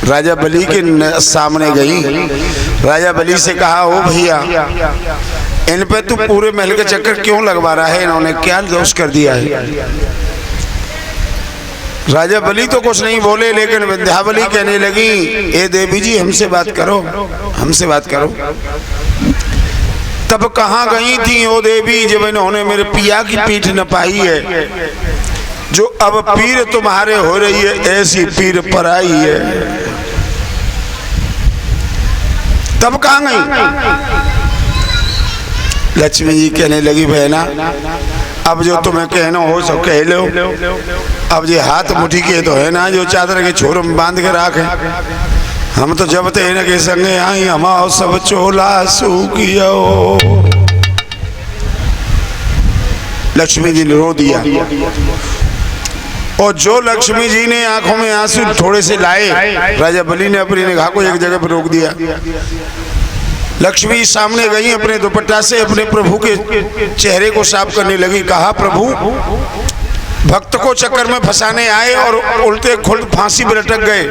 राजा बलि के सामने गई। राजा बलि से कहा, ओ भैया, इन पे तू पूरे महल के चक्कर क्यों लगवा रहा है? इन्होंने क्या दोष कर दिया है? राजा बलि तो कुछ नहीं बोले, लेकिन विंध्यावली कहने लगी, ए देवी जी, हमसे बात करो, हमसे बात करो। तब कहाँ गई थी ओ देवी जब इन्होंने मेरे पिया की पीठ न पाई है? जो अब पीर तुम्हारे हो रही है, ऐसी पीर पर आई है। तब कहाँ गई? लक्ष्मी जी कहने लगी, बहना, अब जो तुम्हें कहना हो सब कह लो। अब ये हाथ मुट्ठी के तो है ना, जो चादर के छोर में बांध के रखे। हम तो जब ते इनके संगे आई, हमाओ सब चोला सूखियो। लक्ष्मी जी ने रो दिया। और जो लक्ष्मी जी ने आंखों में आंसू थोड़े से लाए, राजा बलि ने अपनी निगाह को एक जगह पर रोक दिया। लक्ष्मी सामने गई, अपने दुपट्टा से अपने प्रभु के चेहरे को साफ करने लगी। कहा, प्रभु, भक्त को चक्कर में फंसाने आए और उल्टे खुल्ट फांसी पर लटक गए।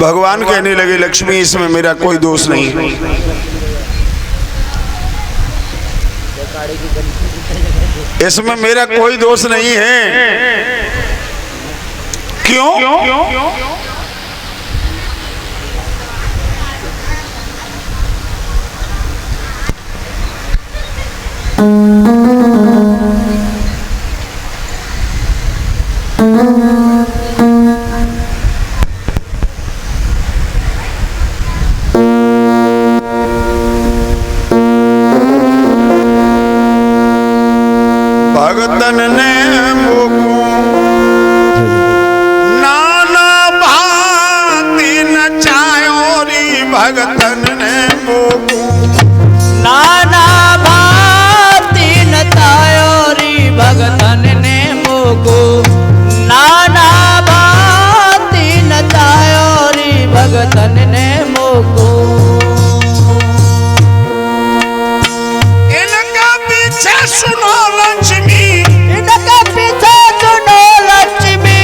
भगवान कहने लगे, लक्ष्मी, इसमें मेरा कोई दोष नहीं। इसमें मेरा कोई दोष नहीं है। क्यों? भगतन ने मोको नाना भांति नचायो री। भगतन ने मोको नाना भांति नचायो री। भगतन ने मोको नाना भांति नचायो री। भगतन ने मोको सुनो लक्ष्मी, इनके पीछे सुनो लक्ष्मी,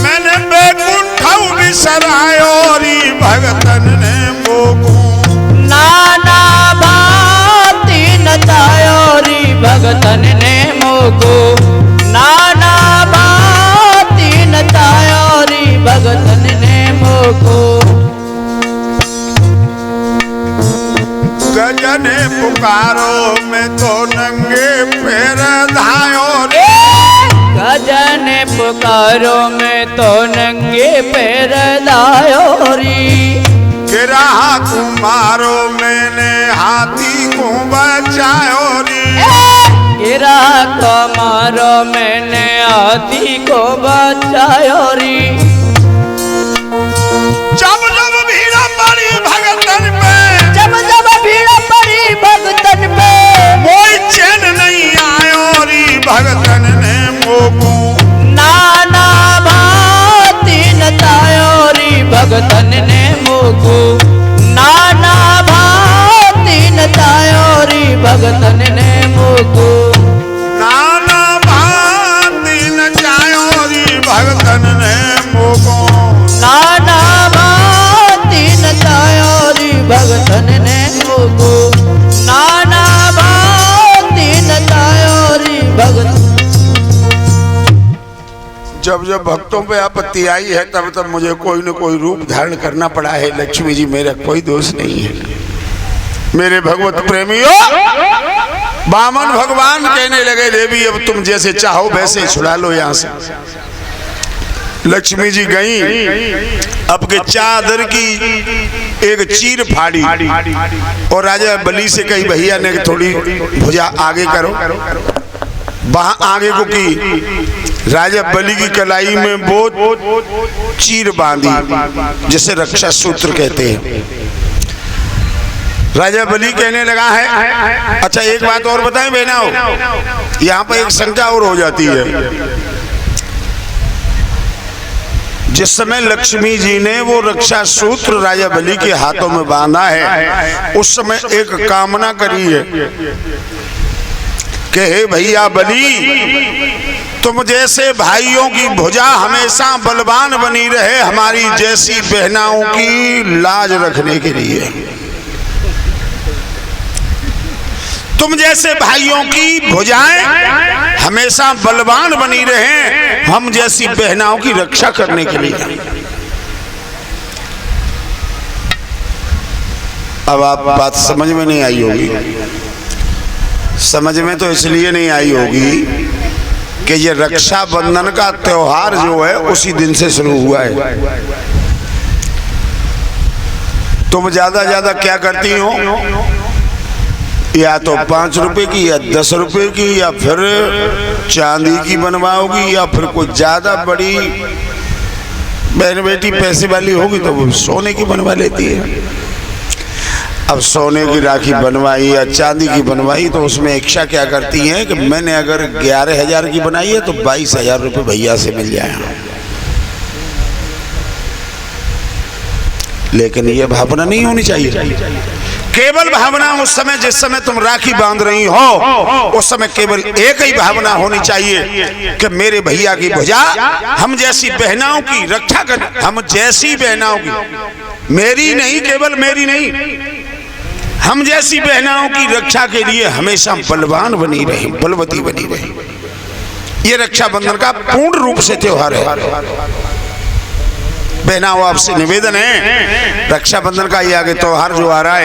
मैंने बैकुंठ बिसरायो री। भगतन ने मोको नाना भांति नचायो री। भगतन ने मोको नाना भांति नचायो री। भगतन ने मोको गजने पुकारो मैं तो नंगे पैर धायो रे। गजने पुकारो मैं तो नंगे पैर धायो री। गिरा कुमारो मैंने हाथी को बचायो री। गिरा कुमारो मैंने हाथी को बचायो री। जब जब भीड़ पड़ी भगतन पे, जब जब भीड़ पड़ी भगतन पे, कोई चैन नहीं आयो री। भगतन ने मोको नाना भांति नचायो री। भगतन ने मोको नाना भांति नचायो री। भगतन ने मोको नाना भांति नचायो री। भगतन ने मोको नाना भांति नचायो री। भगतन ने मोको नाना भांति नचायो री। भगतन जब जब भक्तों पे आपत्ति आई है, तब तब मुझे कोई न कोई रूप धारण करना पड़ा है। लक्ष्मी जी, मेरा कोई दोष नहीं है। मेरे भगवत प्रेमियों, बामन भगवान कहने लगे, देवी, अब तुम जैसे चाहो वैसे छुड़ा लो यहाँ से। लक्ष्मी जी गई, अब के चादर की एक चीर फाड़ी और राजा बलि से कही, भैया ने थोड़ी भुजा आगे करो। वहां आगे को की राजा बलि की कलाई में बहुत चीर बांधी, जिसे रक्षा सूत्र कहते हैं। राजा बलि कहने लगा है, अच्छा एक बात और बताएं बहनाओ, यहाँ पर एक शंका और हो जाती है। जिस समय लक्ष्मी जी ने वो रक्षा सूत्र राजा बलि के हाथों में बांधा है, उस समय एक कामना करी है कि हे भैया बलि, तुम जैसे भाइयों की भुजा हमेशा बलवान बनी रहे, हमारी जैसी बहनाओं की लाज रखने के लिए। तुम जैसे भाइयों की भुजाएं हमेशा बलवान बनी रहे, हम जैसी बहनाओं की रक्षा करने के लिए। अब आप बात समझ में नहीं आई होगी। समझ में तो इसलिए नहीं आई होगी कि ये रक्षाबंधन का त्योहार जो है उसी दिन से शुरू हुआ है। तुम ज्यादा क्या करती हो, या तो 5 रुपए की या 10 रुपए की या फिर चांदी की बनवाओगी, या फिर कोई ज्यादा बड़ी बहन बेटी पैसे वाली होगी तो वो सोने की बनवा लेती है। अब सोने की राखी बनवाई या चांदी की बनवाई तो उसमें इच्छा क्या करती हैं कि मैंने अगर 11,000 की बनाई है तो 22,000 रुपये भैया से मिल जाए। लेकिन ये भावना नहीं होनी चाहिए। केवल भावना उस समय, जिस समय तुम राखी बांध रही हो, उस समय केवल एक ही भावना होनी चाहिए कि मेरे भैया की भुजा हम जैसी बहनाओं की रक्षा कर, हम जैसी बहनाओं की, मेरी नहीं, केवल मेरी नहीं, हम जैसी बहनाओं की रक्षा के लिए हमेशा बलवान बनी रहे, बलवती बनी रहे। ये रक्षाबंधन का पूर्ण रूप से त्योहार है। बहनाओं, आपसे निवेदन है, रक्षाबंधन का ये आगे त्योहार जो आ रहा है,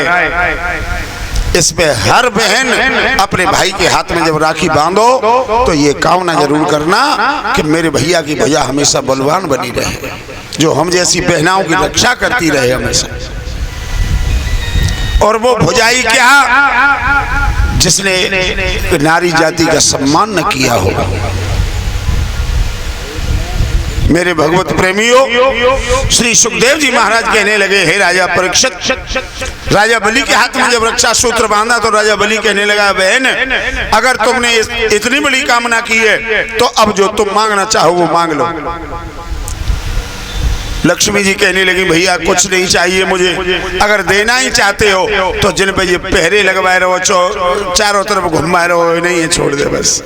इस पे हर बहन अपने भाई के हाथ में जब राखी बांधो तो ये कामना जरूर करना कि मेरे भैया की भुजा हमेशा बलवान बनी रहे, जो हम जैसी बहनाओं की रक्षा करती रहे हमेशा। और वो भुजाई क्या, जिसने नारी जाति का सम्मान न किया होगा। मेरे भगवत प्रेमियों, श्री सुखदेव जी महाराज कहने लगे, हे राजा परीक्षित, राजा बलि के हाथ में जब रक्षा सूत्र बांधा तो राजा बलि कहने लगा, बहन अगर तुमने इतनी बड़ी कामना की है तो अब जो तुम मांगना चाहो वो मांग लो। लक्ष्मी जी कहने लगी, भैया कुछ नहीं चाहिए मुझे, अगर देना ही चाहते हो तो जिन पे ये पहरे लगवाए रहो, चारों तरफ घुमाए रहो, नहीं है छोड़ दे बस।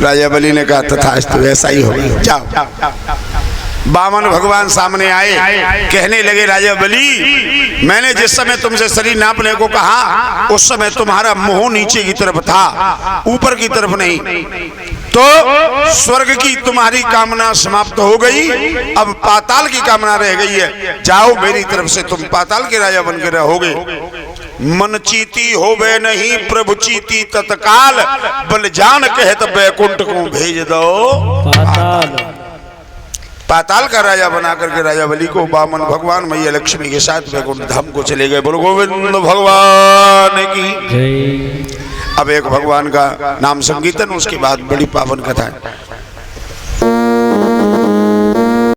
राजा बलि ने कहा, तथास्तु, ऐसा ही होगा, जाओ। बामन भगवान सामने आए, कहने लगे, राजा बलि मैंने जिस समय तुमसे शरीर नापने को कहा उस समय तुम्हारा मुंह नीचे की तरफ था, ऊपर की तरफ नहीं, तो स्वर्ग की तुम्हारी कामना समाप्त हो गई, अब पाताल की कामना रह गई है। जाओ, मेरी तरफ से तुम पाताल के राजा बन के रहोगे। मन चीती होवे नहीं प्रभु चीती तत्काल, बल जान कहत बैकुंठ को भेज दो पाताल। पाताल का राजा बना करके राजा बलि को बामन भगवान मैया लक्ष्मी के साथ बैकुंठ धाम को चले गए। बोलो गोविंद भगवान की। अब एक भगवान का नाम संकीर्तन, उसके बाद बड़ी पावन कथा है।